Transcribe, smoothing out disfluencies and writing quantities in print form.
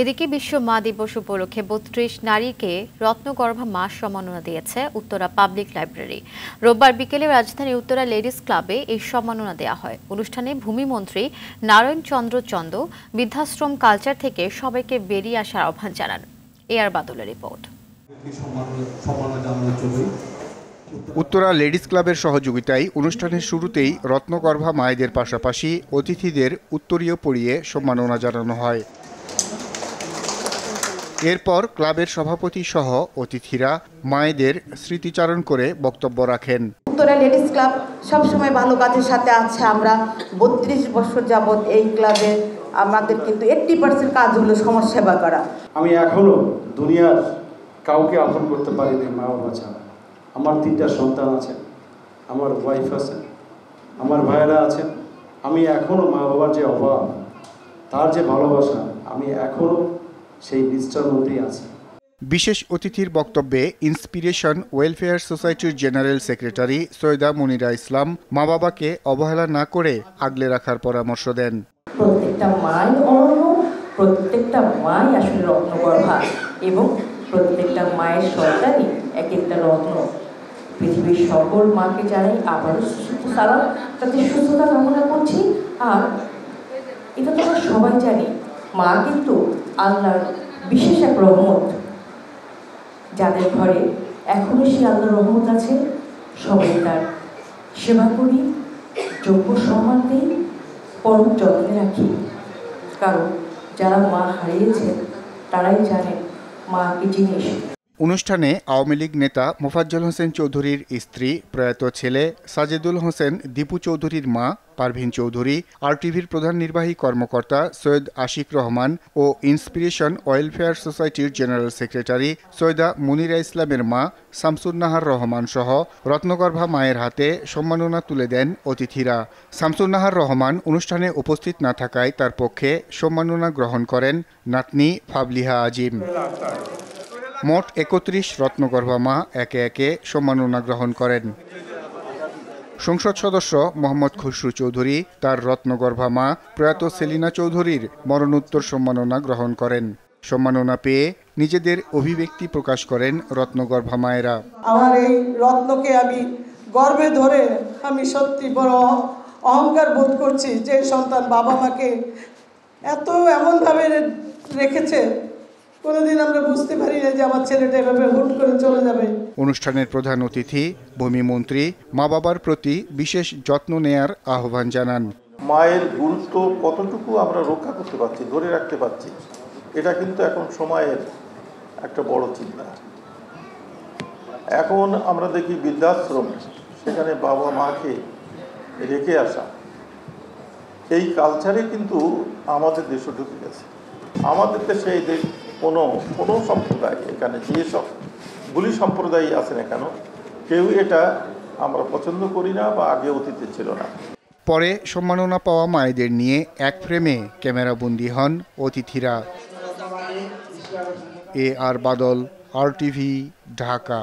এদিকে বিশ্ব মা দিবস উপলক্ষে ৩২ নারীকে রত্নগর্ভা মা সম্মাননা দিয়েছে উত্তরা পাবলিক লাইব্রেরি। রোববার বিকেলে রাজধানীর উত্তরা লেডিস ক্লাবে এই সম্মাননা দেওয়া হয়। অনুষ্ঠানে ভূমিমন্ত্রী নারায়ণ চন্দ্র চন্দ বৃদ্ধাশ্রম কালচার থেকে সবাইকে বেরিয়ে আসার আহ্বান জানান। এআর বাদলের রিপোর্ট। উত্তরা লেডিস ক্লাবের সহযোগিতায় অনুষ্ঠানের শুরুতেই রত্নগর্ভা মায়েদের পাশাপাশি অতিথিদের উত্তরীয় পরিয়ে সম্মাননা জানানো হয়। এরপর ক্লাবের সভাপতি সহ অতিথিরা মায়েদের স্মৃতিচারণ করে বক্তব্য রাখেন। উত্তরা লেডিস ক্লাব সবসময় ভালো কাজের সাথে আছে। আমরা ৩২ বছর যাবৎ এই ক্লাবে আমাদের কিন্তু 80% কাজ হলো সমাজ সেবা করা। আমি এখনো দুনিয়ার কাউকে আপন করতে পারিনি মা বাবা ছাড়া। আমার 3টা সন্তান আছে, আমার ওয়াইফ আছে, আমার ভাইয়েরা আছেন। আমি এখনো মা বাবার যে অভাব, তার যে ভালোবাসা, আমি এখনো সেই নিষ্ঠার মধ্যেই আছি। বিশেষ অতিথির বক্তব্যে ইন্সপিরেশন ওয়েলফেয়ার সোসাইটির জেনারেল সেক্রেটারি সৈয়দা মুনিরা ইসলাম মা বাবাকে অবহেলা না করে আগলে রাখার পরামর্শ দেন। প্রত্যেকটা মাই অনন্য, প্রত্যেকটা মাই আসলে রত্নগর্ভা এবং প্রত্যেকটা মায়ের সন্তানই এক একটা রত্ন। পৃথিবীর সকল মাকে জানাই আবারও সালাম, তাদের সুস্থতা কামনা করছি। আর এটা তো আমরা সবাই জানি, মা কিন্তু আল্লাহর বিশেষ এক রহমত। যাদের ঘরে এখনো সেই আল্লাহর রহমত আছে, সবাই তার সেবা করি, যোগ্য সম্মান দিই, পরম যত্নে রাখি। কারণ যারা মা হারিয়েছে তারাই জানেন মা কি জিনিস। অনুষ্ঠানে আওয়ামী লীগ নেতা মোফাজ্জল হোসেন চৌধুরীর স্ত্রী, প্রয়াত ছেলে সাজেদুল হোসেন দীপু চৌধুরীর মা পারভিন চৌধুরী, RTVর প্রধান নির্বাহী কর্মকর্তা সৈয়দ আশিক রহমান ও ইন্সপিরেশন ওয়েলফেয়ার সোসাইটির জেনারেল সেক্রেটারি সৈয়দা মুনিরা ইসলামের মা শামসুন্নাহার রহমান সহ রত্নগর্ভা মায়ের হাতে সম্মাননা তুলে দেন অতিথিরা। শামসুন্নাহার রহমান অনুষ্ঠানে উপস্থিত না থাকায় তার পক্ষে সম্মাননা গ্রহণ করেন নাতনি ফাবলিহা আজিম। মোট ৩১ রত্নগর্ভা মা একে একে সম্মাননা গ্রহণ করেন। সংসদ সদস্য মোহাম্মদ খুসরু চৌধুরী তার রত্নগর্ভা মা প্রয়াত সেলিনা চৌধুরীর মরণোত্তর সম্মাননা গ্রহণ করেন। সম্মাননা পেয়ে নিজেদের অভিব্যক্তি প্রকাশ করেন রত্নগর্ভা মায়েরা। আমার এই রত্নকে আমি গর্বে ধরে আমি সত্যি বড় অহংকার বোধ করছি যে সন্তান বাবা মাকে এমনভাবে রেখেছে। কোনোদিন আমরা বুঝতে পারি না যে আমার ছেলেটা এভাবে হুট করে চলে যাবে। অনুষ্ঠানের প্রধান অতিথি ভূমিমন্ত্রী মা বাবার প্রতি বিশেষ যত্ন নেয়ার আহ্বান জানান। মায়ের গুরুত্ব কতটুকু আমরা রক্ষা করতে পারছি, ধরে রাখতে পারছি, এটা কিন্তু এখন সময়ের একটা বড় চিন্তা। এখন আমরা দেখি বৃদ্ধাশ্রম, সেখানে বাবা মাকে রেখে আসা, এই কালচারে কিন্তু আমাদের দেশে ঢুকে গেছে। আমাদের দেশে এই কোনো সম্প্রদায়, এখানে যেসব গুলি সম্প্রদায় আছে না কেন, কেউ এটা আমরা পছন্দ করি না বা আগে অতীতে ছিল না। পরে সম্মাননা পাওয়া মায়েদের নিয়ে এক ফ্রেমে ক্যামেরাবন্দী হন অতিথিরা। AR বাদল, RTV, ঢাকা।